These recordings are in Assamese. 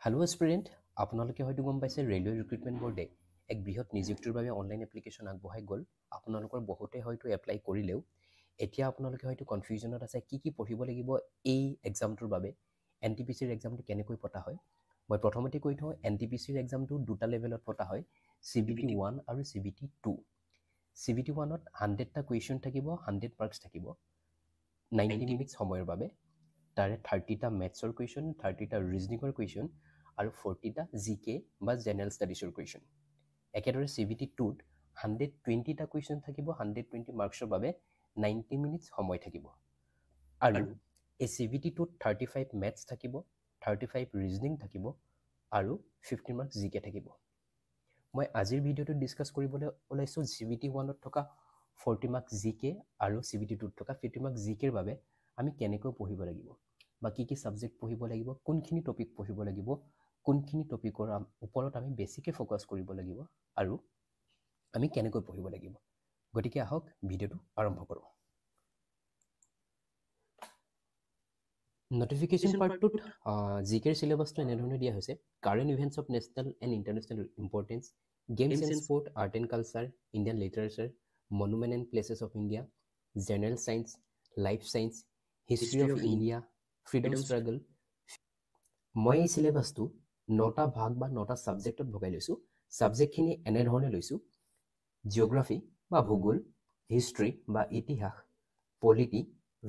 হেল্ল' ষ্টুডেণ্ট, আপোনালোকে হয়তো গম পাইছে ৰেলৱে ৰিক্ৰুটমেণ্ট বৰ্ডে এক বৃহৎ নিযুক্তিৰ বাবে অনলাইন এপ্লিকেশ্যন আগবঢ়াই গ'ল। আপোনালোকৰ বহুতে হয়তো এপ্লাই কৰিলেও এতিয়া আপোনালোকে হয়তো কনফিউজনত আছে কি পঢ়িব লাগিব এই এক্সামটোৰ বাবে। NTPCৰ এক্সামটো কেনেকৈ পতা হয় মই প্ৰথমতে কৈ থওঁ। NTPCৰ এক্সামটো দুটা লেভেলত পতা হয়, CBT 1 আৰু CBT 2। CBT 1ত 100টা কুৱেশ্যন থাকিব, 100 মাৰ্কছ থাকিব 90 মিনিটছ সময়ৰ বাবে। তাৰে 30টা মেথছৰ কুৱেশ্যন, 30টা ৰিজনিঙৰ কুৱেশ্যন আৰু 40টা GK বা জেনেৰেল ষ্টাডিজৰ কুৱেশ্যন। একেদৰে CBT 2ত 120টা কুৱেশ্যন থাকিব, 120 মাৰ্কছৰ বাবে 90 মিনিটছ সময় থাকিব। আৰু এই CBT 2ত 35 মেথছ থাকিব, 35 ৰিজনিং থাকিব আৰু 50 মাৰ্কছ GK থাকিব। মই আজিৰ ভিডিঅ'টোত ডিছকাছ কৰিবলৈ ওলাইছোঁ CBT 1ত থকা 40 মাৰ্কছ GK আৰু CBT 2ত থকা 50 মাৰ্কছ GKৰ বাবে আমি কেনেকৈ পঢ়িব লাগিব বা কি ছাবজেক্ট পঢ়িব লাগিব, কোনখিনি টপিক পঢ়িব লাগিব, কোনখিনি টপিকৰ ওপৰত আমি বেছিকৈ ফ'কাছ কৰিব লাগিব আৰু আমি কেনেকৈ পঢ়িব লাগিব। গতিকে আহক ভিডিঅ'টো আৰম্ভ কৰোঁ। নটিফিকেশ্যন পাৰ্টটোত GKৰ চিলেবাছটো এনেধৰণে দিয়া হৈছে: current events of national and international importance, games and sport, art and culture, Indian literature, monument and places of India, general science, life science, history of India, freedom struggle. মই এই চিলেবাছটো 9টা ভাগ বা 9টা ছাবজেক্টত ভগাই লৈছোঁ। ছাবজেক্টখিনি এনেধৰণে লৈছোঁ: জিঅ'গ্ৰাফী বা ভূগোল, হিষ্ট্ৰী বা ইতিহাস, পলিটি,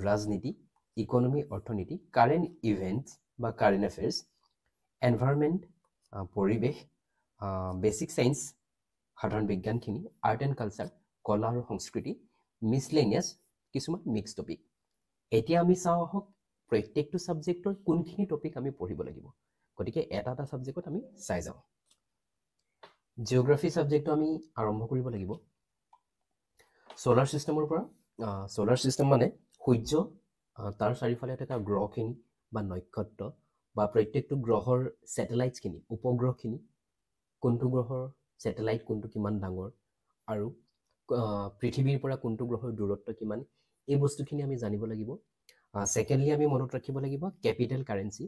ৰাজনীতি, ইকনমি অৰ্থনীতি, কাৰেণ্ট ইভেণ্টছ বা কাৰেণ্ট এফেয়াৰ্ছ, এনভাইৰনমেণ্ট পৰিৱেশ, বেচিক ছায়েন্স সাধাৰণ বিজ্ঞানখিনি, আৰ্ট এণ্ড কালচাৰ কলা আৰু সংস্কৃতি, মিছলেনিয়াছ কিছুমান মিক্স টপিক। এতিয়া আমি চাওঁ আহক প্ৰত্যেকটো ছাবজেক্টৰ কোনখিনি টপিক আমি পঢ়িব লাগিব। গতিকে এটা এটা ছাবজেক্টত আমি চাই যাওঁ। জিঅ'গ্ৰাফী ছাবজেক্টটো আমি আৰম্ভ কৰিব লাগিব ছ'লাৰ ছিষ্টেমৰ পৰা। ছ'লাৰ ছিষ্টেম মানে সূৰ্য, তাৰ চাৰিওফালে থকা গ্ৰহখিনি বা নক্ষত্ৰ বা প্ৰত্যেকটো গ্ৰহৰ ছেটেলাইটছখিনি, উপগ্ৰহখিনি, কোনটো গ্ৰহৰ ছেটেলাইট কোনটো কিমান ডাঙৰ আৰু পৃথিৱীৰ পৰা কোনটো গ্ৰহৰ দূৰত্ব কিমান, এই বস্তুখিনি আমি জানিব লাগিব। ছেকেণ্ডলি আমি মনত ৰাখিব লাগিব কেপিটেল কাৰেঞ্চি,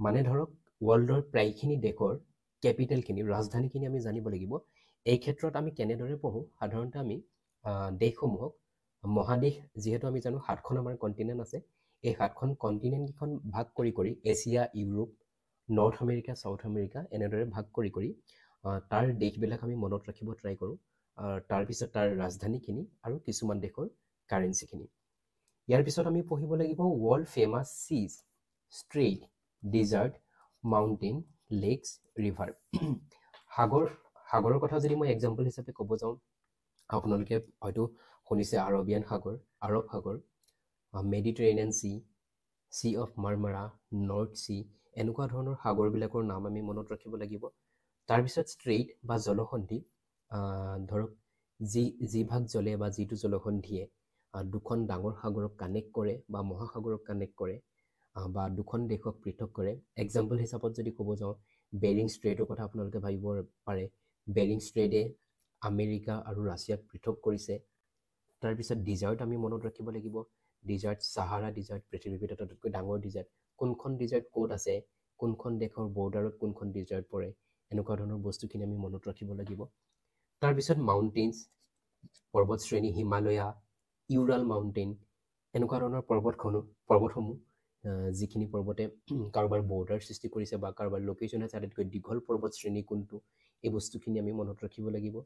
মানে ধৰক ৱৰ্ল্ডৰ প্ৰায়খিনি দেশৰ কেপিটেলখিনি, ৰাজধানীখিনি আমি জানিব লাগিব। এই ক্ষেত্ৰত আমি কেনেদৰে পঢ়োঁ, সাধাৰণতে আমি দেশসমূহক মহাদেশ যিহেতু আমি জানো 7খন আমাৰ কণ্টিনেণ্ট আছে, এই 7খন কণ্টিনেণ্টকেইখন ভাগ কৰি Asia, Europe, north America, south America এনেদৰে ভাগ কৰি তাৰ দেশবিলাক আমি মনত ৰাখিব ট্ৰাই কৰোঁ। তাৰপিছত তাৰ ৰাজধানীখিনি আৰু কিছুমান দেশৰ কাৰেঞ্চিখিনি। ইয়াৰ পিছত আমি পঢ়িব লাগিব ৱৰ্ল্ড ফেমাছ চিজ, strait, desert, mountain, lakes, river. সাগৰৰ কথা যদি মই এক্সাম্পল হিচাপে ক'ব যাওঁ, আপোনালোকে হয়তো শুনিছে আৰবিয়ান সাগৰ, আৰৱ সাগৰ, Mediterranean Sea, Sea of Marmara, North Sea, এনেকুৱা ধৰণৰ সাগৰবিলাকৰ নাম আমি মনত ৰাখিব লাগিব। তাৰপিছত ষ্ট্ৰেইট বা জলসন্ধি, ধৰক যি ভাগ জলে বা যিটো জলসন্ধিয়ে দুখন ডাঙৰ সাগৰক কানেক্ট কৰে বা মহাসাগৰক কানেক্ট কৰে বা দুখন দেশক পৃথক কৰে। এক্সাম্পল হিচাপত যদি ক'ব যাওঁ, বেৰিং ষ্ট্ৰেইটৰ কথা আপোনালোকে ভাবিব পাৰে। বেৰিং ষ্ট্ৰেইটে আমেৰিকা আৰু ৰাছিয়াক পৃথক কৰিছে। তাৰপিছত ডিজাৰ্ট আমি মনত ৰাখিব লাগিব। ডিজাৰ্ট, ছাহাৰা ডিজাৰ্ট পৃথিৱীৰ ভিতৰত আটাইতকৈ ডাঙৰ ডিজাৰ্ট। কোনখন ডিজাৰ্ট ক'ত আছে, কোনখন দেশৰ বৰ্ডাৰত কোনখন ডিজাৰ্ট পৰে, এনেকুৱা ধৰণৰ বস্তুখিনি আমি মনত ৰাখিব লাগিব। তাৰপিছত মাউণ্টেইনছ, পৰ্বতশ্ৰেণী, হিমালয়া, ইউৰাল মাউণ্টেইন, এনেকুৱা ধৰণৰ পৰ্বতসমূহ যিখিনি পৰ্বতে কাৰোবাৰ বৰ্ডাৰ সৃষ্টি কৰিছে বা কাৰোবাৰ লোকেশ্যন আছে আটাইতকৈ দীঘল পৰ্বতশ্ৰেণী কোনটো, এই বস্তুখিনি আমি মনত ৰাখিব লাগিব।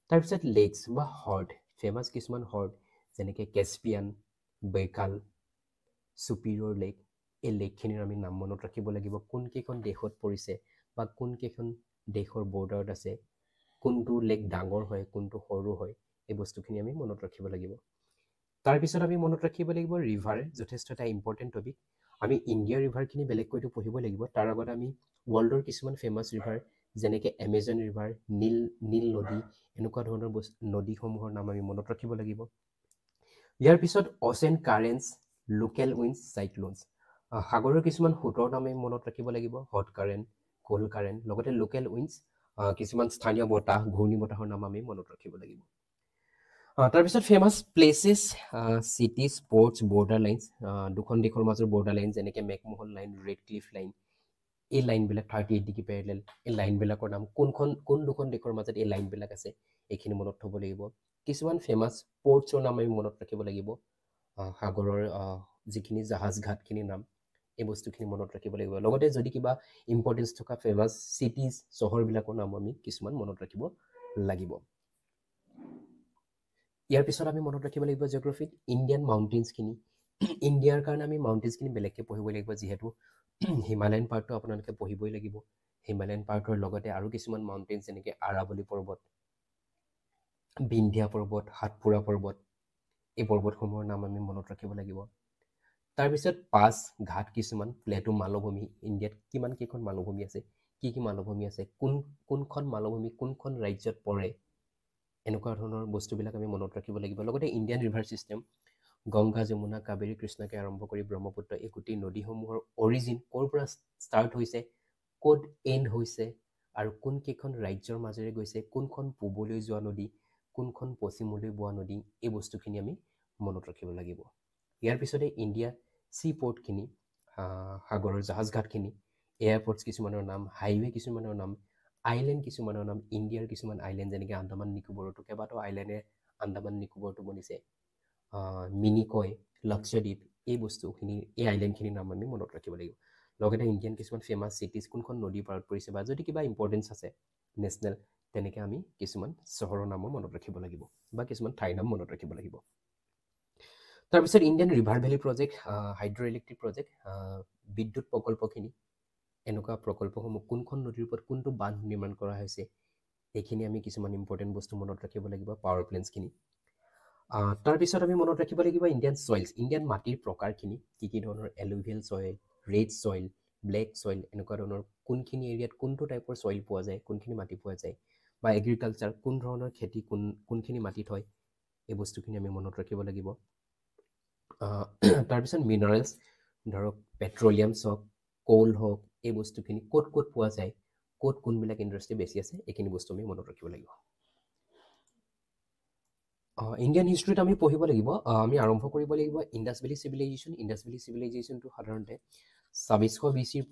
তাৰপিছত লেকছ বা হ্ৰদ, ফেমাছ কিছুমান হ্ৰদ যেনেকৈ কেস্পিয়ান, বেকাল, চুপিৰিয়ৰ লেক, এই লেকখিনিৰ আমি নাম মনত ৰাখিব লাগিব। কোনকেইখন দেশত পৰিছে বা কোনকেইখন দেশৰ বৰ্ডাৰত আছে, কোনটো লেক ডাঙৰ হয়, কোনটো সৰু হয়, এই বস্তুখিনি আমি মনত ৰাখিব লাগিব। তাৰপিছত আমি মনত ৰাখিব লাগিব ৰিভাৰ, যথেষ্ট এটা ইম্পৰ্টেণ্ট টপিক। আমি ইণ্ডিয়াৰ ৰিভাৰখিনি বেলেগকৈতো পঢ়িব লাগিব। তাৰ আগত আমি ৱৰ্ল্ডৰ কিছুমান ফেমাছ ৰিভাৰ যেনেকৈ এমেজন ৰিভাৰ, নীল নদী, এনেকুৱা ধৰণৰ নদীসমূহৰ নাম আমি মনত ৰাখিব লাগিব। ইয়াৰ পিছত অ'চেন কাৰেণ্টছ, লোকেল উইণ্ডছ, চাইক্লোনছ, সাগৰৰ কিছুমান সোঁতৰ নাম আমি মনত ৰাখিব লাগিব। হট কাৰেণ্ট, কোল্ড কাৰেণ্ট, লগতে লোকেল উইণ্ডছ, কিছুমান স্থানীয় বতাহ, ঘূৰ্ণী বতাহৰ নাম আমি মনত ৰাখিব লাগিব। তাৰপিছত famous places, city, sports, border lines, দুখন দেশৰ মাজৰ বৰ্ডাৰ লাইন যেনেকৈ McMahon line, Radcliffe line, এই লাইনবিলাক 38 ডিগ্ৰী পেৰেলেল এই লাইনবিলাকৰ নাম কোন দুখন দেশৰ মাজত এই লাইনবিলাক আছে এইখিনি মনত থ'ব লাগিব কিছুমান ফেমাছ পৰ্টছৰ নাম আমি মনত ৰাখিব লাগিব সাগৰৰ যিখিনি জাহাজ ঘাটখিনিৰ নাম এই বস্তুখিনি মনত ৰাখিব লাগিব লগতে যদি কিবা ইম্পৰ্টেঞ্চ থকা ফেমাছ চিটিজ চহৰবিলাকৰ নাম আমি কিছুমান মনত ৰাখিব লাগিব ইয়াৰ পিছত আমি মনত ৰাখিব লাগিব জিঅ'গ্ৰাফিত ইণ্ডিয়ান মাউণ্টেইনছখিনি ইণ্ডিয়াৰ কাৰণে আমি মাউণ্টেইনছখিনি বেলেগকৈ পঢ়িব লাগিব যিহেতু হিমালয়ান পাৰ্টটো আপোনালোকে পঢ়িবই লাগিব হিমালয়ান পাৰ্টৰ লগতে আৰু কিছুমান মাউণ্টেইনছ যেনেকৈ আৰাৱলী পৰ্বত বিন্ধ্যা পৰ্বত সাতপুৰা পৰ্বত এই পৰ্বতসমূহৰ নাম আমি মনত ৰাখিব লাগিব তাৰপিছত পাঁচ ঘাট কিছুমান প্লেটো মালভূমি ইণ্ডিয়াত কিমান কেইখন মালভূমি আছে কি মালভূমি আছে কোনখন মালভূমি কোনখন ৰাজ্যত পৰে এনেকুৱা ধৰণৰ বস্তুবিলাক আমি মনত ৰাখিব লাগিব লগতে Indian river system Ganga Yamuna Kaveri কৃষ্ণকে আৰম্ভ কৰি ব্ৰহ্মপুত্ৰ এই গোটেই নদীসমূহৰ অৰিজিন ক'ৰ পৰা ষ্টাৰ্ট হৈছে ক'ত এণ্ড হৈছে আৰু কোন কেইখন ৰাজ্যৰ মাজেৰে গৈছে কোনখন পূবলৈ যোৱা নদী কোনখন পশ্চিমলৈ যোৱা নদী এই বস্তুখিনি আমি মনত ৰাখিব লাগিব ইয়াৰ পিছতে ইণ্ডিয়া চি পৰ্টখিনি সাগৰৰ জাহাজ ঘাটখিনি এয়াৰপৰ্টছ কিছুমানৰ নাম হাইৱে কিছুমানৰ নাম আইলেণ্ড কিছুমানৰ নাম ইণ্ডিয়াৰ কিছুমান আইলেণ্ড যেনেকৈ আন্দামান নিকোবৰতো কেইবাটাও আইলেণ্ডে আন্দামান নিকোবৰটো বনিছে মিনিকয় লক্ষদ্বীপ এই বস্তুখিনি এই আইলেণ্ডখিনিৰ নাম আমি মনত ৰাখিব লাগিব লগতে ইণ্ডিয়ান কিছুমান ফেমাছ চিটিজ কোনখন নদীৰ পাৰত পৰিছে বা যদি কিবা ইম্পৰ্টেঞ্চ আছে নেশ্যনেল তেনেকৈ আমি কিছুমান চহৰৰ নামো মনত ৰাখিব লাগিব বা কিছুমান ঠাইৰ নাম মনত ৰাখিব লাগিব তাৰপিছত Indian river valley project hydro' electric project বিদ্যুৎ প্ৰকল্পখিনি এনেকুৱা প্ৰকল্পসমূহ কোনখন নদীৰ ওপৰত কোনটো বান্ধ নিৰ্মাণ কৰা হৈছে এইখিনি আমি কিছুমান ইম্পৰ্টেণ্ট বস্তু মনত ৰাখিব লাগিব পাৱাৰ প্লেণ্টছখিনি তাৰপিছত আমি মনত ৰাখিব লাগিব ইণ্ডিয়ান ছইলছ ইণ্ডিয়ান মাটিৰ প্ৰকাৰখিনি কি ধৰণৰ alluvial soil red soil black soil এনেকুৱা ধৰণৰ কোনখিনি এৰিয়াত কোনটো টাইপৰ ছইল পোৱা যায় কোনখিনি মাটি পোৱা যায় বা এগ্ৰিকালচাৰ কোন ধৰণৰ খেতি কোনখিনি মাটিত হয় এই বস্তুখিনি আমি মনত ৰাখিব লাগিব তাৰপিছত মিনাৰেলছ ধৰক পেট্ৰলিয়ামছ হওক কোল হওক এই বস্তুখিনি ক'ত পোৱা যায় ক'ত কোনবিলাক ইণ্ডাষ্ট্ৰি বেছি আছে এইখিনি বস্তু আমি মনত ৰাখিব লাগিব ইণ্ডিয়ান হিষ্ট্ৰীত আমি পঢ়িব লাগিব আমি আৰম্ভ কৰিব লাগিব ইণ্ডাছ ভেলী চিভিলাইজেশ্যনটো সাধাৰণতে 2600 BC-ৰ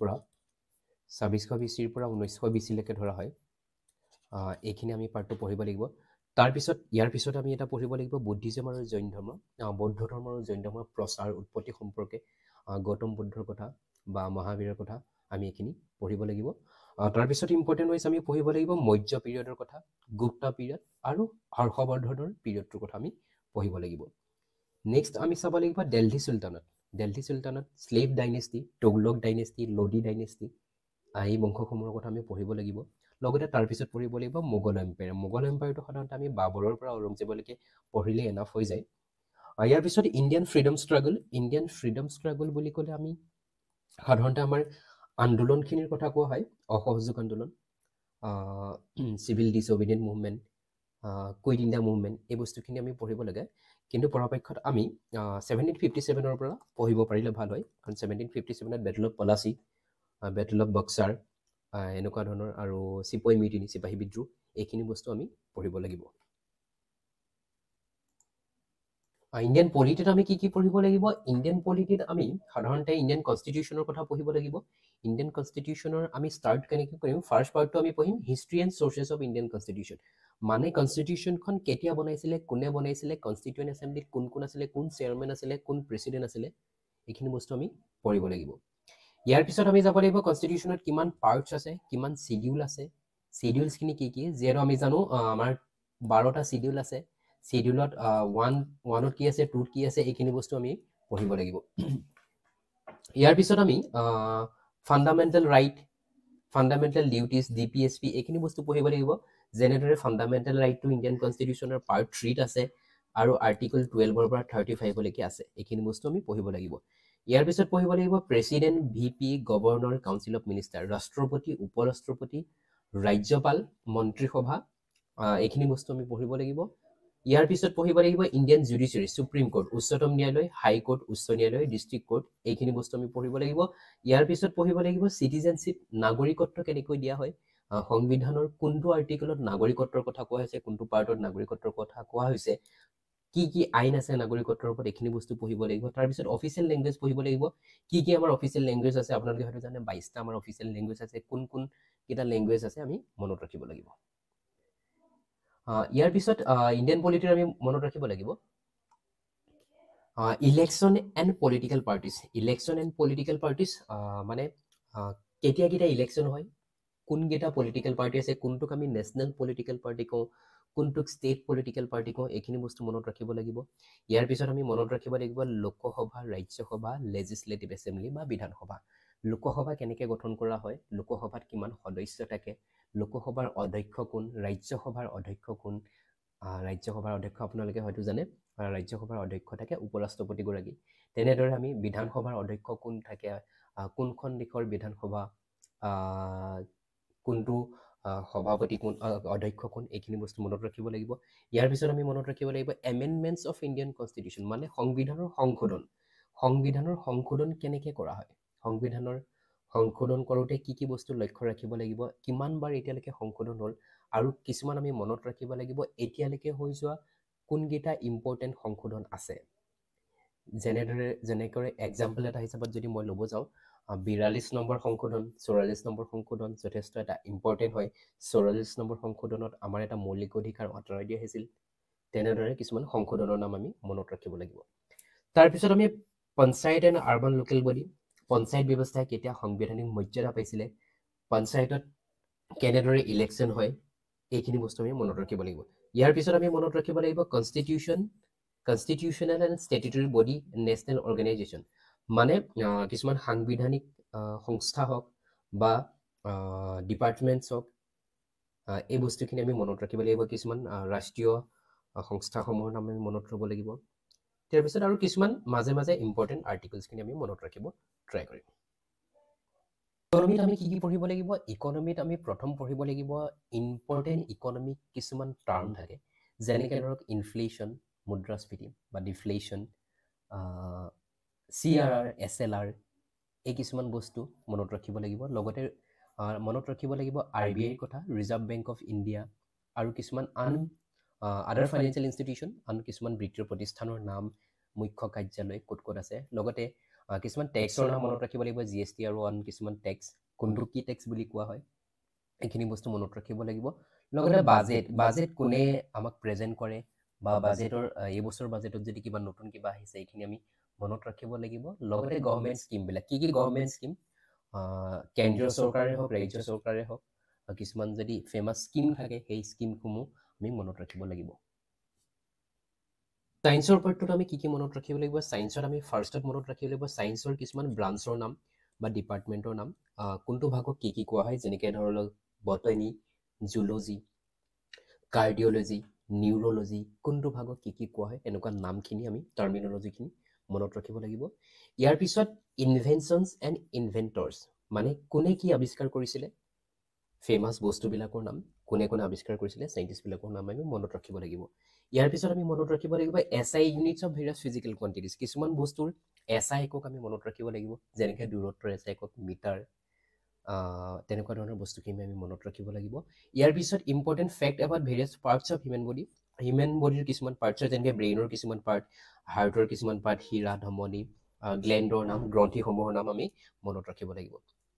পৰা 1900 BC-লৈকে ধৰা হয় এইখিনি আমি পাৰ্টটো পঢ়িব লাগিব তাৰপিছত ইয়াৰ পিছত আমি এটা পঢ়িব লাগিব বুদ্ধিজম আৰু জৈন ধৰ্ম বৌদ্ধ ধৰ্ম আৰু জৈন ধৰ্মৰ প্ৰচাৰ উৎপত্তি সম্পৰ্কে গৌতম বুদ্ধৰ কথা বা মহাবীৰৰ কথা আমি এইখিনি পঢ়িব লাগিব তাৰপিছত ইম্পৰ্টেণ্ট ৱাইজ আমি পঢ়িব লাগিব মৌৰ্য পিৰিয়ডৰ কথা গুপ্তা পিৰিয়ড আৰু হৰ্ষবৰ্ধনৰ পিৰিয়ডটোৰ কথা আমি পঢ়িব লাগিব নেক্সট আমি চাব লাগিব দিল্লী চুলতানত slave dynasty Tughlaq dynasty Lodi dynasty এই বংশসমূহৰ কথা আমি পঢ়িব লাগিব লগতে তাৰপিছত পঢ়িব লাগিব মোগল এম্পায়াৰটো সাধাৰণতে আমি বাবৰৰ পৰা ঔৰংজেবলৈকে পঢ়িলে এনাফ হৈ যায় ইয়াৰ পিছত ইণ্ডিয়ান ফ্ৰীডম ষ্ট্ৰাগল বুলি ক'লে আমি সাধাৰণতে আমাৰ আন্দোলনখিনিৰ কথা কোৱা হয় অসহযোগ আন্দোলন civil disobedient movement quit India movement এই বস্তুখিনি আমি পঢ়িব লাগে কিন্তু পৰাপক্ষত আমি 1757-ৰ পৰা পঢ়িব পাৰিলে ভাল হয় কাৰণ 1757-ত battle of Plassey battle of Buxar এনেকুৱা ধৰণৰ আৰু চিপাহী মিউটিনি চিপাহী বিদ্ৰোহ এইখিনি বস্তু আমি পঢ়িব লাগিব ইণ্ডিয়ান পলিটিত আমি কি পঢ়িব লাগিব ইণ্ডিয়ান পলিটিত আমি সাধাৰণতে ইণ্ডিয়ান কনষ্টিটিউশ্যনৰ কথা পঢ়িব লাগিব ইণ্ডিয়ান কনষ্টিটিউশ্যনৰ আমি ষ্টাৰ্ট কেনেকৈ কৰিম ফাৰ্ষ্ট পাৰ্টটো আমি পঢ়িম history and sources of Indian constitution মানে কনষ্টিটিউশ্যনখন কেতিয়া বনাইছিলে কোনে বনাইছিলে কনষ্টিটিউৱেণ্ট এছেম্বলিত কোন আছিলে কোন চেয়াৰমেন আছিলে কোন প্ৰেচিডেণ্ট আছিলে এইখিনি বস্তু আমি পঢ়িব লাগিব ইয়াৰ পিছত আমি যাব লাগিব কনষ্টিটিউশ্যনত কিমান পাৰ্টছ আছে কিমান চিডিউল আছে চিডিউলছখিনি কি যিহেতু আমি জানো আমাৰ 12টা চিডিউল আছে চিডিউলত 1ত কি আছে 2ত কি আছে এইখিনি বস্তু আমি পঢ়িব লাগিব ইয়াৰ পিছত আমি fundamental right fundamental duties DPSP এইখিনি বস্তু পঢ়িব লাগিব যেনেদৰে ফাণ্ডামেণ্টেল ৰাইটটো ইণ্ডিয়ান কনষ্টিটিউশ্যনৰ পাৰ্ট 3ত আছে আৰু আৰ্টিকল 12-ৰ পৰা 35-লৈকে আছে এইখিনি বস্তু আমি পঢ়িব লাগিব ইয়াৰ পিছত পঢ়িব লাগিব president VP governor council of minister ৰাষ্ট্ৰপতি উপৰাষ্ট্ৰপতি ৰাজ্যপাল মন্ত্ৰীসভা এইখিনি বস্তু আমি পঢ়িব লাগিব ইয়াৰ পিছত পঢ়িব লাগিব ইণ্ডিয়ান জুডিচিয়াৰী সুপ্ৰিম কোৰ্ট উচ্চতম ন্যায়ালয় হাই কোৰ্ট উচ্চ ন্যায়ালয় ডিষ্ট্ৰিক্ট কোৰ্ট এইখিনি বস্তু আমি পঢ়িব লাগিব ইয়াৰ পিছত পঢ়িব লাগিব চিটিজেনশ্বিপ নাগৰিকত্ব কেনেকৈ দিয়া হয় সংবিধানৰ কোনটো আৰ্টিকলত নাগৰিকত্বৰ কথা কোৱা হৈছে কোনটো পাৰ্টত নাগৰিকত্বৰ কথা কোৱা হৈছে কি আইন আছে নাগৰিকত্বৰ ওপৰত এইখিনি বস্তু পঢ়িব লাগিব তাৰপিছত অফিচিয়েল লেংগুৱেজ পঢ়িব লাগিব কি আমাৰ অফিচিয়েল লেংগুৱেজ আছে আপোনালোকে হয়তো জানে 22টা আমাৰ অফিচিয়েল লেংগুৱেজ আছে কোন কেইটা লেংগুৱেজ আছে আমি মনত ৰাখিব লাগিব ইয়াৰ পিছত ইণ্ডিয়ান পলিটিৰ আমি মনত ৰাখিব লাগিব ইলেকশ্যন এণ্ড পলিটিকেল পাৰ্টিজ মানে কেতিয়া ইলেকশ্যন হয় কোনকেইটা পলিটিকেল পাৰ্টি আছে কোনটোক আমি নেশ্যনেল পলিটিকেল পাৰ্টি কওঁ কোনটোক ষ্টেট পলিটিকেল পাৰ্টি কওঁ এইখিনি বস্তু মনত ৰাখিব লাগিব ইয়াৰ পিছত আমি মনত ৰাখিব লাগিব লোকসভা ৰাজ্যসভা লেজিছলেটিভ এছেম্বলি বা বিধানসভা লোকসভা কেনেকৈ গঠন কৰা হয় লোকসভাত কিমান সদস্য থাকে লোকসভাৰ অধ্যক্ষ কোন ৰাজ্যসভাৰ অধ্যক্ষ কোন ৰাজ্যসভাৰ অধ্যক্ষ আপোনালোকে হয়তো জানে ৰাজ্যসভাৰ অধ্যক্ষ থাকে উপৰাষ্ট্ৰপতিগৰাকী তেনেদৰে আমি বিধানসভাৰ অধ্যক্ষ কোন থাকে কোনখন দেশৰ বিধানসভা কোনটো সভাপতি কোন অধ্যক্ষ কোন এইখিনি বস্তু মনত ৰাখিব লাগিব ইয়াৰ পিছত আমি মনত ৰাখিব লাগিব এমেণ্ডমেণ্টছ অফ ইণ্ডিয়ান কনষ্টিটিউশ্যন মানে সংবিধানৰ সংশোধন কেনেকৈ কৰা হয় সংবিধানৰ সংশোধন কৰোঁতে কি বস্তু লক্ষ্য ৰাখিব লাগিব কিমানবাৰ এতিয়ালৈকে সংশোধন হ'ল আৰু কিছুমান আমি মনত ৰাখিব লাগিব এতিয়ালৈকে হৈ যোৱা কোনকেইটা ইম্পৰ্টেণ্ট সংশোধন আছে যেনেকৈ এক্সাম্পল এটা হিচাপত যদি মই ল'ব যাওঁ 42 নম্বৰ সংশোধন 44 নম্বৰ সংশোধন যথেষ্ট এটা ইম্পৰ্টেণ্ট হয় 44 নম্বৰ সংশোধনত আমাৰ এটা মৌলিক অধিকাৰ আঁতৰাই দিয়া হৈছিল তেনেদৰে কিছুমান সংশোধনৰ নাম আমি মনত ৰাখিব লাগিব তাৰপিছত আমি panchayat and urban local body panchayat ব্যৱস্থাই কেতিয়া সাংবিধানিক মৰ্যাদা পাইছিলে পঞ্চায়তত কেনেদৰে ইলেকশ্যন হয় এইখিনি বস্তু আমি মনত ৰাখিব লাগিব ইয়াৰ পিছত আমি মনত ৰাখিব লাগিব constitutional and statutory body national organisation মানে কিছুমান সাংবিধানিক সংস্থা হওক বা ডিপাৰ্টমেণ্টছ হওক এই বস্তুখিনি আমি মনত ৰাখিব লাগিব কিছুমান ৰাষ্ট্ৰীয় সংস্থাসমূহৰ নাম আমি মনত ৰাখিব লাগিব তাৰপিছত আৰু কিছুমান মাজে মাজে ইম্পৰ্টেণ্ট আৰ্টিকলছখিনি আমি মনত ৰাখিব ট্ৰাই কৰিম ইকনমিত আমি কি পঢ়িব লাগিব ইকনমিত আমি প্ৰথম পঢ়িব লাগিব ইম্পৰ্টেণ্ট ইকনমিক কিছুমান টাৰ্ম থাকে যেনেকৈ ধৰক ইনফ্লেশ্যন মুদ্ৰাস্ফীতি বা ডিফ্লেশ্যন CRR SLR এই কিছুমান বস্তু মনত ৰাখিব লাগিব লগতে মনত ৰাখিব লাগিব RBIৰ কথা ৰিজাৰ্ভ বেংক অফ ইণ্ডিয়া আৰু কিছুমান আদাৰ ফাইনেন্সিয়েল ইনষ্টিটিউশ্যন কিছুমান বিত্তীয় প্ৰতিষ্ঠানৰ নাম মুখ্য কাৰ্যালয় ক'ত আছে লগতে কিছুমান টেক্সৰ নাম মনত ৰাখিব লাগিব GST আৰু কিছুমান টেক্স কোনটো কি টেক্স বুলি কোৱা হয় এইখিনি বস্তু মনত ৰাখিব লাগিব লগতে বাজেট কোনে আমাক প্ৰেজেণ্ট কৰে বা বাজেটৰ এই বছৰ বাজেটত যদি কিবা নতুন কিবা আহিছে এইখিনি আমি মনত ৰাখিব লাগিব লগতে গভৰ্ণমেণ্ট স্কিমবিলাক কি গভৰ্ণমেণ্ট স্কিম কেন্দ্ৰীয় চৰকাৰে হওক ৰাজ্য চৰকাৰে হওক কিছুমান যদি ফেমাছ স্কিম থাকে সেই স্কিমসমূহ আমি মনত ৰাখিব লাগিব সায়েন্সৰ পাৰ্টটোত আমি কি মনত ৰাখিব লাগিব সায়েন্সত আমি ফাৰ্ষ্টত মনত ৰাখিব লাগিব সায়েন্সৰ কিছুমান ব্ৰাঞ্চৰ নাম বা ডিপাৰ্টমেণ্টৰ নাম কোনটো ভাগক কি কোৱা হয় যেনেকৈ ধৰক বটানী জুলজি কাৰ্ডিঅ'লজি নিউৰলজি কোনটো ভাগক কি কোৱা হয় এনেকুৱা নামখিনি আমি টাৰ্মিনলজিখিনি মনত ৰাখিব লাগিব ইয়াৰ পিছত ইনভেনশ্যনছ এণ্ড ইনভেণ্টৰ্ছ মানে কোনে কি আৱিষ্কাৰ কৰিছিলে ফেমাছ বস্তুবিলাকৰ নাম কোনে আৱিষ্কাৰ কৰিছিলে সাইণ্টিষ্টবিলাকৰ নাম আমি মনত ৰাখিব লাগিব ইয়াৰ পিছত আমি মনত ৰাখিব লাগিব SI units of various physical quantities কিছুমান বস্তুৰ SI একক আমি মনত ৰাখিব লাগিব যেনেকৈ দূৰত্বৰ SI একক মিটাৰ তেনেকুৱা ধৰণৰ বস্তুখিনি আমি মনত ৰাখিব লাগিব ইয়াৰ পিছত important fact about various parts of human বডিৰ কিছুমান পাৰ্টছৰ যেনেকৈ ব্ৰেইনৰ কিছুমান পাৰ্ট হাৰ্টৰ কিছুমান পাৰ্ট হীৰা ধমনী গ্লেণ্ডৰ নাম গ্ৰন্থিসমূহৰ নাম আমি মনত ৰাখিব লাগিব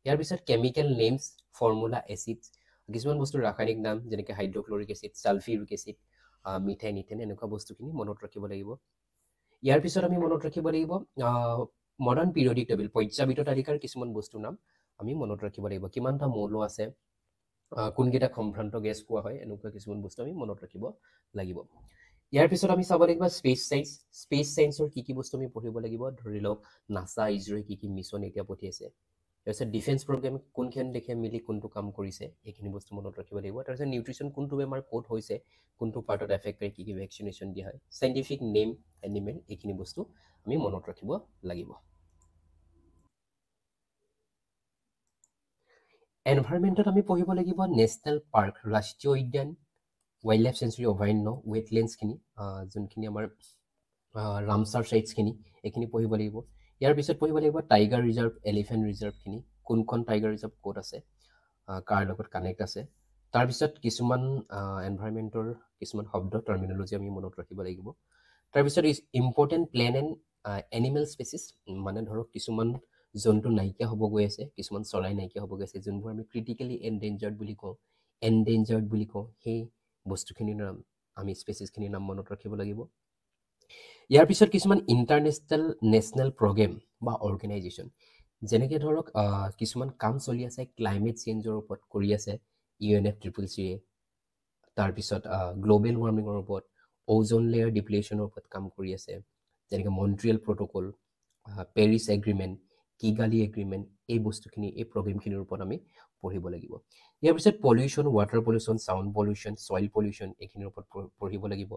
ইয়াৰ পিছত কেমিকেল নেমছ ফৰ্মুলা এচিডছ কিছুমান বস্তুৰ ৰাসায়নিক নাম যেনেকৈ hydrochloric acid sulphuric acid methane ইথেন এনেকুৱা বস্তুখিনি মনত ৰাখিব লাগিব ইয়াৰ পিছত আমি মনত ৰাখিব লাগিব মডাৰ্ণ পিৰিয়ডিক টেবল পৰ্যাবৃত্ত তালিকাৰ কিছুমান বস্তুৰ নাম আমি মনত ৰাখিব লাগিব কিমানটা মৌল আছে কোনকেইটা সম্ভ্ৰান্ত গেছ পোৱা হয় এনেকুৱা কিছুমান বস্তু আমি মনত ৰাখিব লাগিব ইয়াৰ পিছত আমি চাব লাগিব স্পেচ সায়েন্সৰ কি বস্তু আমি পঢ়িব লাগিব ধৰি লওক নাসা ইজৰোৱে কি মিছন এতিয়া পঠিয়াইছে তাৰপিছত ডিফেন্স প্ৰগ্ৰেম কোনখন দেশে মিলি কোনটো কাম কৰিছে এইখিনি বস্তু মনত ৰাখিব লাগিব তাৰপিছত নিউট্ৰিশ্যন কোনটো বেমাৰ ক'ত হৈছে কোনটো পাৰ্টত এফেক্ট কৰে কি ভেকচিনেশ্যন দিয়া হয় চাইণ্টিফিক নেম এনিমেল এইখিনি বস্তু আমি মনত ৰাখিব লাগিব এনভাইৰনমেণ্টত আমি পঢ়িব লাগিব নেশ্যনেল পাৰ্ক ৰাষ্ট্ৰীয় উদ্যান ৱাইল্ড লাইফ চেঞ্চুৰী অভয়াৰণ্য ৱেটলেণ্ডছখিনি যোনখিনি আমাৰ ৰামচাৰ চাইটছখিনি এইখিনি পঢ়িব লাগিব ইয়াৰ পিছত পঢ়িব লাগিব টাইগাৰ ৰিজাৰ্ভ এলিফেণ্ট ৰিজাৰ্ভখিনি কোনখন টাইগাৰ ৰিজাৰ্ভ ক'ত আছে কাৰ লগত কানেক্ট আছে তাৰপিছত কিছুমান এনভাইৰনমেণ্টৰ কিছুমান শব্দ টাৰ্মিনলজি আমি মনত ৰাখিব লাগিব তাৰপিছত is important plant and animal species, মানে ধৰক কিছুমান জন্তু নাইকিয়া হ'ব গৈ আছে, কিছুমান চৰাই নাইকিয়া হ'ব গৈ আছে, যোনবোৰ আমি ক্ৰিটিকেলি এনডেঞ্জাৰ্ড বুলি কওঁ, সেই বস্তুখিনিৰ নাম আমি স্পেচিছখিনিৰ নাম মনত ৰাখিব লাগিব। ইয়াৰ পিছত কিছুমান ইণ্টাৰনেশ্যনেল নেশ্যনেল প্ৰগ্ৰেম বা অৰ্গেনাইজেশ্যন, যেনেকৈ ধৰক কিছুমান কাম চলি আছে ক্লাইমেট চেঞ্জৰ ওপৰত কৰি আছে UNFCCCয়ে, তাৰপিছত গ্ল'বেল ৱাৰ্মিঙৰ ওপৰত, অ'জন লেয়াৰ ডিপ্লেশ্যনৰ ওপৰত কাম কৰি আছে, যেনেকৈ Montreal protocol, Paris agreement, Kigali agreement, এই বস্তুখিনি এই প্ৰগ্ৰেমখিনিৰ ওপৰত আমি পঢ়িব লাগিব। ইয়াৰ পিছত pollution, water pollution, sound pollution, soil pollution, এইখিনিৰ ওপৰত পঢ়িব লাগিব।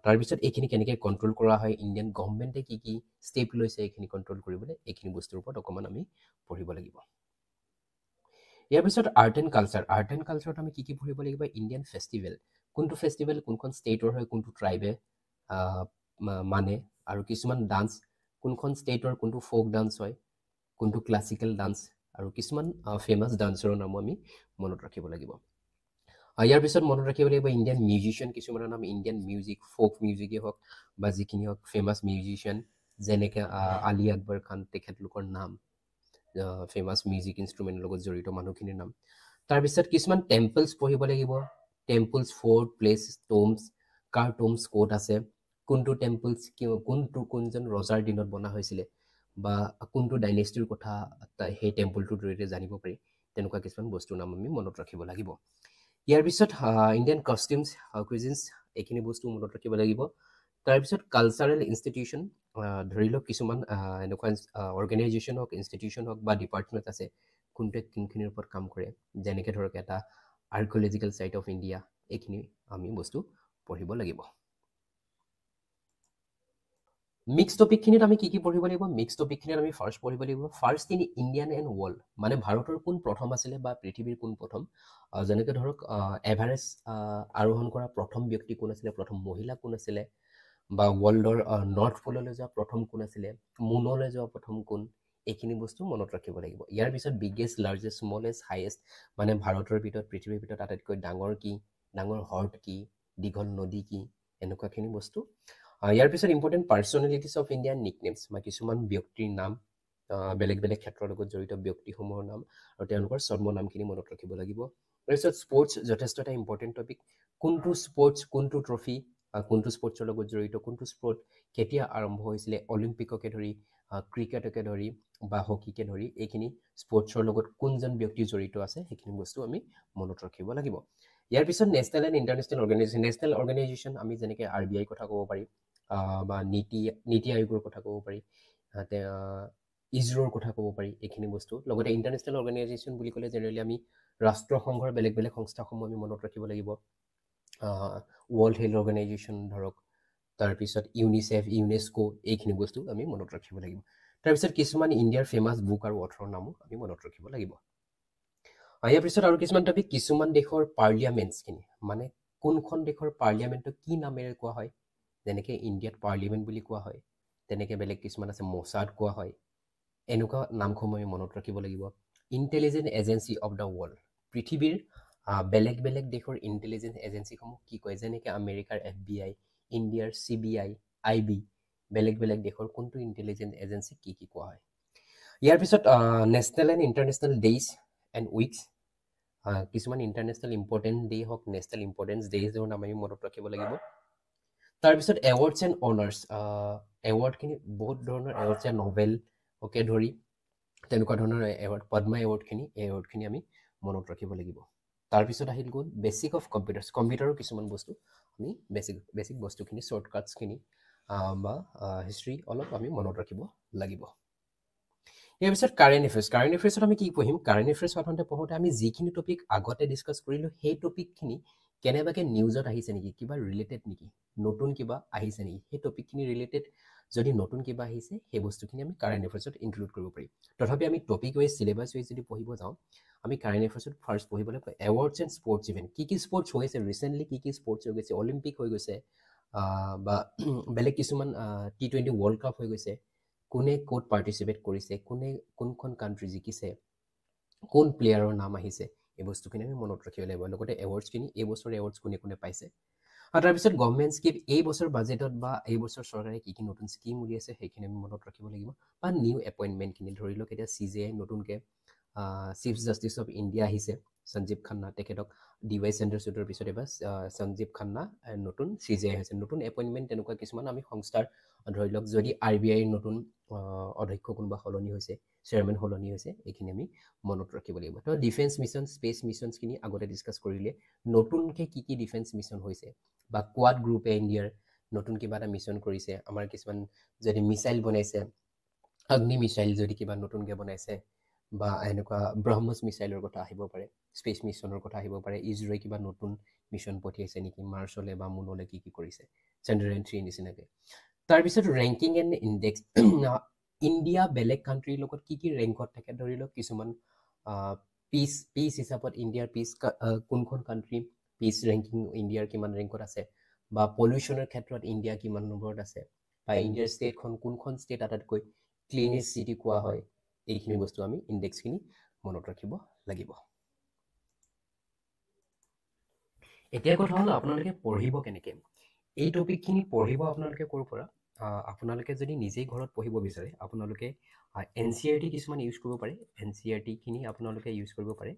তাৰপিছত এইখিনি কেনেকৈ কণ্ট্ৰল কৰা হয়, ইণ্ডিয়ান গভৰ্ণমেণ্টে কি কি ষ্টেপ লৈছে এইখিনি কণ্ট্ৰল কৰিবলৈ, এইখিনি বস্তুৰ ওপৰত অকণমান আমি পঢ়িব লাগিব। ইয়াৰ পিছত আৰ্ট এণ্ড কালচাৰত আমি কি পঢ়িব লাগিব, ইণ্ডিয়ান ফেষ্টিভেল, কোনটো ফেষ্টিভেল কোনখন ষ্টেটৰ হয়, কোনটো ট্ৰাইবে মানে, আৰু কিছুমান ডান্স, কোনখন ষ্টেটৰ কোনটো ফ'ক ডান্স হয়, কোনটো ক্লাছিকেল ডান্স, আৰু কিছুমান ফেমাছ ডান্সৰৰ নামো আমি মনত ৰাখিব লাগিব। ইয়াৰ পিছত মনত ৰাখিব লাগিব ইণ্ডিয়ান মিউজিচিয়ান কিছুমানৰ নাম, ইণ্ডিয়ান মিউজিক, ফ'ক মিউজিকেই হওক বা যিখিনি হওক ফেমাছ মিউজিচিয়ান, যেনেকৈ আলী আকবৰ খান, তেখেতলোকৰ নাম, ফেমাছ মিউজিক ইনষ্ট্ৰুমেণ্টৰ লগত জড়িত মানুহখিনিৰ নাম। তাৰপিছত কিছুমান টেম্পলছ পঢ়িব লাগিব, টেম্পলছ, ফ'ৰ্ট, প্লেচ, টোম্বছ, কাৰ টোম্বছ ক'ত আছে, কোনটো টেম্পলছ কোনজন ৰজাৰ দিনত বনা হৈছিলে, বা কোনটো ডাইনেষ্টিৰ কথা সেই টেম্পলটোৰ জৰিয়তে জানিব পাৰি, তেনেকুৱা কিছুমান বস্তুৰ নাম আমি মনত ৰাখিব লাগিব। ইয়াৰ পিছত ইণ্ডিয়ান কষ্টিউমছ, কুইজিনছ, এইখিনি বস্তু মনত ৰাখিব লাগিব। তাৰপিছত কালচাৰেল ইনষ্টিটিউশ্যন, ধৰি লওক কিছুমান এনেকুৱা অৰ্গেনাইজেশ্যন হওক, ইনষ্টিটিউশ্যন হওক বা ডিপাৰ্টমেণ্ট আছে, কোনটোৱে কোনখিনিৰ ওপৰত কাম কৰে, যেনেকৈ ধৰক এটা আৰ্কিঅলজিকেল চাইট অফ ইণ্ডিয়া, এইখিনি আমি বস্তু পঢ়িব লাগিব। মিক্স টপিকখিনিত আমি কি পঢ়িব লাগিব, মিক্স টপিকখিনিত আমি ফাৰ্ষ্ট পঢ়িব লাগিব first in Indian and world, মানে ভাৰতৰ কোন প্ৰথম আছিলে বা পৃথিৱীৰ কোন প্ৰথম, যেনেকৈ ধৰক এভাৰেষ্ট আৰোহণ কৰা প্ৰথম ব্যক্তি কোন আছিলে, প্ৰথম মহিলা কোন আছিলে, বা ৱৰ্ল্ডৰ নৰ্থ প'ললৈ যোৱা প্ৰথম কোন আছিলে, মুনলৈ যোৱা প্ৰথম কোন, এইখিনি বস্তু মনত ৰাখিব লাগিব। ইয়াৰ পিছত বিগেষ্ট, লাৰ্জেষ্ট, স্মলেষ্ট, হায়েষ্ট, মানে ভাৰতৰ ভিতৰত পৃথিৱীৰ ভিতৰত আটাইতকৈ ডাঙৰ কি, ডাঙৰ হ্ৰদ কি, দীঘল নদী কি, এনেকুৱাখিনি বস্তু। ইয়াৰ পিছত ইম্পৰ্টেণ্ট পাৰ্চনেলিটিছ অফ ইণ্ডিয়ান নিকনেমছ, বা কিছুমান ব্যক্তিৰ নাম, বেলেগ বেলেগ ক্ষেত্ৰৰ লগত জড়িত ব্যক্তিসমূহৰ নাম আৰু তেওঁলোকৰ জন্ম নামখিনি মনত ৰাখিব লাগিব। তাৰপিছত স্পৰ্টছ, যথেষ্ট এটা ইম্পৰ্টেণ্ট টপিক, কোনটো স্পৰ্টছ, কোনটো ট্ৰফি, কোনটো স্পৰ্টছৰ লগত জড়িত, কোনটো স্পৰ্ট কেতিয়া আৰম্ভ হৈছিলে, অলিম্পিককে ধৰি, ক্ৰিকেটকে ধৰি বা হকীকে ধৰি, এইখিনি স্পৰ্টছৰ লগত কোনজন ব্যক্তি জড়িত আছে, সেইখিনি বস্তু আমি মনত ৰাখিব লাগিব। ইয়াৰ পিছত national and international organisation, national organisation আমি যেনেকৈ RBI কথা ক'ব পাৰি, বা নীতি আয়োগৰ কথা ক'ব পাৰি, ইছৰোৰ কথা ক'ব পাৰি, এইখিনি বস্তু। লগতে ইণ্টাৰনেশ্যনেল অৰ্গেনাইজেশ্যন বুলি ক'লে জেনেৰেলি আমি ৰাষ্ট্ৰসংঘৰ বেলেগ বেলেগ সংস্থাসমূহ আমি মনত ৰাখিব লাগিব, ৱৰ্ল্ড হেল্থ অৰ্গেনাইজেশ্যন ধৰক, তাৰপিছত ইউনিচেফ, ইউনেস্কো, এইখিনি বস্তু আমি মনত ৰাখিব লাগিব। তাৰপিছত কিছুমান ইণ্ডিয়াৰ ফেমাছ বুক আৰু অথৰৰ নামো আমি মনত ৰাখিব লাগিব। ইয়াৰ পিছত আৰু কিছুমান টপিক, কিছুমান দেশৰ পাৰ্লিয়ামেণ্টছখিনি, মানে কোনখন দেশৰ পাৰ্লিয়ামেণ্টক কি নামেৰে কোৱা হয়, যেনেকৈ ইণ্ডিয়াত পাৰ্লিয়ামেণ্ট বুলি কোৱা হয়, তেনেকৈ বেলেগ কিছুমান আছে মোছাদ কোৱা হয়, এনেকুৱা নামসমূহ আমি মনত ৰাখিব লাগিব। Intelligent agency of the world, পৃথিৱীৰ বেলেগ বেলেগ দেশৰ ইণ্টেলিজেন্স এজেঞ্চিসমূহ কি কয়, যেনেকৈ আমেৰিকাৰ FBI, ইণ্ডিয়াৰ CBI, IB, বেলেগ বেলেগ দেশৰ কোনটো ইণ্টেলিজেন্স এজেঞ্চি কি কোৱা হয়। ইয়াৰ পিছত national and international days and weeks, কিছুমান ইণ্টাৰনেশ্যনেল ইম্পৰ্টেণ্ট ডে হওক, নেশ্যনেল ইম্পৰ্টেণ্ট ডেইজৰ নাম আমি মনত ৰাখিব লাগিব। তাৰপিছত এৱাৰ্ডছ এণ্ড অনাৰ্ছ, এৱাৰ্ডখিনি বহুত ধৰণৰ এৱাৰ্ড আছে, নবেলকে ধৰি তেনেকুৱা ধৰণৰ এৱাৰ্ড, পদ্মা এৱাৰ্ডখিনি, এই এৱাৰ্ডখিনি আমি মনত ৰাখিব লাগিব। তাৰপিছত আহিল গ'ল বেচিক অফ কম্পিউটাৰ্ছ, কম্পিউটাৰৰ কিছুমান বস্তু আমি বেচিক বস্তুখিনি, শ্বৰ্টকাটছখিনি বা হিষ্ট্ৰী অলপ আমি মনত ৰাখিব লাগিব। ইয়াৰ পিছত কাৰেণ্ট এফেয়াৰ্ছত আমি কি পঢ়িম, কাৰেণ্ট এফেয়াৰ্ছ সাধাৰণতে পঢ়োঁতে আমি যিখিনি টপিক আগতে ডিছকাছ কৰিলোঁ, সেই টপিকখিনি কেনেবাকৈ নিউজত আহিছে নেকি, কিবা ৰিলেটেড নেকি, নতুন কিবা আহিছে নেকি, সেই টপিকখিনি ৰিলেটেড যদি নতুন কিবা আহিছে, সেই বস্তুখিনি আমি কাৰেণ্ট এফেয়াৰ্ছত ইনক্লুড কৰিব পাৰিম। তথাপি আমি টপিক ৱাইজ, চিলেবাছ ৱাইজ যদি পঢ়িব যাওঁ, আমি কাৰেণ্ট এফেয়াৰ্ছত ফাৰ্ষ্ট পঢ়িব লাগিব এৱাৰ্ডছ এণ্ড স্পৰ্টছ ইভেণ্ট, কি স্পৰ্টছ হৈ আছে ৰিচেণ্টলি, কি স্পৰ্টছ হৈ গৈছে, অলিম্পিক হৈ গৈছে, বা বেলেগ কিছুমান T20 ৱৰ্ল্ড কাপ হৈ গৈছে, কোনে ক'ত পাৰ্টিচিপেট কৰিছে, কোনখন কাণ্ট্ৰি জিকিছে, কোন প্লেয়াৰৰ নাম আহিছে, এই বস্তুখিনি আমি মনত ৰাখিব লাগিব। লগতে এৱাৰ্ডছখিনি, এই বছৰ এৱাৰ্ডছ কোনে কোনে পাইছে। আৰু তাৰপিছত গভৰ্ণমেণ্ট স্কিম এই বছৰ বাজেটত বা এই বছৰ চৰকাৰে কি কি নতুন স্কিম উলিয়াইছে সেইখিনি আমি মনত ৰাখিব লাগিব বা নিউ এপইণ্টমেণ্টখিনি ধৰি লওক এতিয়া CJI নতুনকৈ চিফ জাষ্টিচ অফ ইণ্ডিয়া আহিছে সঞ্জীৱ খান্না তেখেতক DY চন্দ্ৰচূড়ৰ পিছত এবাৰ সঞ্জীৱ খান্না নতুন CJI হৈছে নতুন এপইণ্টমেণ্ট তেনেকুৱা কিছুমান আমি সংস্থাৰ ধৰি লওক যদি RBI নতুন অধ্যক্ষ কোনোবা সলনি হৈছে চেয়াৰমেন সলনি হৈছে এইখিনি আমি মনত ৰাখিব লাগিব তো ডিফেন্স মিছন স্পেচ মিছনছখিনি আগতে ডিছকাছ কৰিলে নতুনকৈ কি কি ডিফেন্স মিছন হৈছে বা কোৱাড গ্ৰুপে ইণ্ডিয়াৰ নতুন কিবা এটা মিছন কৰিছে আমাৰ কিছুমান যদি মিছাইল বনাইছে অগ্নি মিছাইল যদি কিবা নতুনকৈ বনাইছে বা এনেকুৱা ব্ৰহ্মছ মিছাইলৰ কথা আহিব পাৰে স্পেচ মিছনৰ কথা আহিব পাৰে ইজৰোৱে কিবা নতুন মিছন পঠিয়াইছে নেকি মাৰ্চলৈ বা মুনলৈ কি কি কৰিছে চন্দ্ৰয়ান 3 নিচিনাকৈ তাৰপিছত ৰেংকিং এণ্ড ইণ্ডেক্স ইণ্ডিয়া বেলেগ কাণ্ট্ৰিৰ লগত কি কি ৰেংকত থাকে ধৰি লওক কিছুমান পিচ হিচাপত ইণ্ডিয়াৰ পিচ কোনখন কাণ্ট্ৰি পিচ ৰেংকিং ইণ্ডিয়াৰ কিমান ৰেংকত আছে বা পলিউশ্যনৰ ক্ষেত্ৰত ইণ্ডিয়া কিমান নম্বৰত আছে বা ইণ্ডিয়াৰ ষ্টেটখন কোনখন ষ্টেট আটাইতকৈ ক্লিনেষ্ট চিটি কোৱা হয় এইখিনি বস্তু আমি ইণ্ডেক্সখিনি মনত ৰাখিব লাগিব এতিয়া কথা হ'ল আপোনালোকে পঢ়িব কেনেকৈ এই টপিকখিনি পঢ়িব আপোনালোকে ক'ৰ পৰা আপোনালোকে যদি নিজেই ঘৰত পঢ়িব বিচাৰে আপোনালোকে NCERT কিছুমান ইউজ কৰিব পাৰে NCERTখিনি আপোনালোকে ইউজ কৰিব পাৰে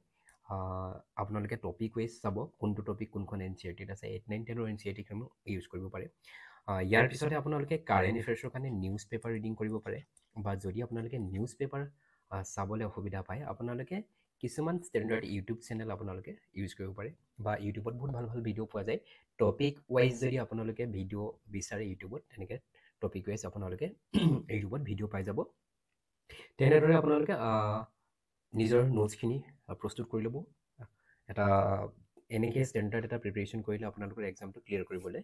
আপোনালোকে টপিক ৱাইজ চাব কোনটো টপিক কোনখন NCERTত আছে 8, 9, 10ৰ NCERTখন ইউজ কৰিব পাৰে ইয়াৰ পিছতে আপোনালোকে কাৰেণ্ট এফেয়াৰ্ছৰ কাৰণে নিউজ পেপাৰ ৰিডিং কৰিব পাৰে বা যদি আপোনালোকে নিউজ পেপাৰ চাবলৈ অসুবিধা পায় আপোনালোকে কিছুমান ষ্টেণ্ডাৰ্ড ইউটিউব চেনেল আপোনালোকে ইউজ কৰিব পাৰে বা ইউটিউবত বহুত ভাল ভাল ভিডিঅ' পোৱা যায় টপিক ৱাইজ যদি আপোনালোকে ভিডিঅ' বিচাৰে ইউটিউবত তেনেকৈ টপিক ৱাইজ আপোনালোকে ইউটিউবত ভিডিঅ' পাই যাব তেনেদৰে আপোনালোকে নিজৰ নোটছখিনি প্ৰস্তুত কৰি ল'ব এটা এনেকৈ ষ্টেণ্ডাৰ্ড এটা প্ৰিপেৰেশ্যন কৰিলে আপোনালোকৰ এক্সামটো ক্লিয়াৰ কৰিবলৈ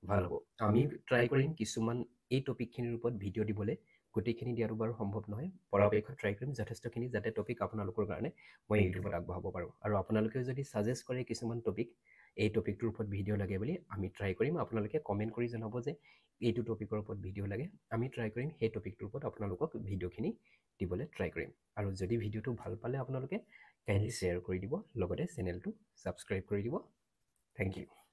ভাল হ'ব আমি ট্ৰাই কৰিম কিছুমান এই টপিকখিনিৰ ওপৰত ভিডিঅ' দিবলৈ গোটেইখিনি দিয়াটো বাৰু সম্ভৱ নহয় পৰাপক্ষত ট্ৰাই কৰিম যথেষ্টখিনি যাতে টপিক আপোনালোকৰ কাৰণে মই ইউটিউবত আগবঢ়াব পাৰোঁ আৰু আপোনালোকে যদি ছাজেষ্ট কৰে কিছুমান টপিক এই টপিকটোৰ ওপৰত ভিডিঅ' লাগে বুলি আমি ট্ৰাই কৰিম আপোনালোকে কমেণ্ট কৰি জনাব যে এইটো টপিকৰ ওপৰত ভিডিঅ' লাগে আমি ট্ৰাই কৰিম সেই টপিকটোৰ ওপৰত আপোনালোকক ভিডিঅ'খিনি দিবলৈ ট্ৰাই কৰিম আৰু যদি ভিডিঅ'টো ভাল পালে আপোনালোকে কাইণ্ডলি শ্বেয়াৰ কৰি দিব লগতে চেনেলটো ছাবস্ক্ৰাইব কৰি দিব থেংক ইউ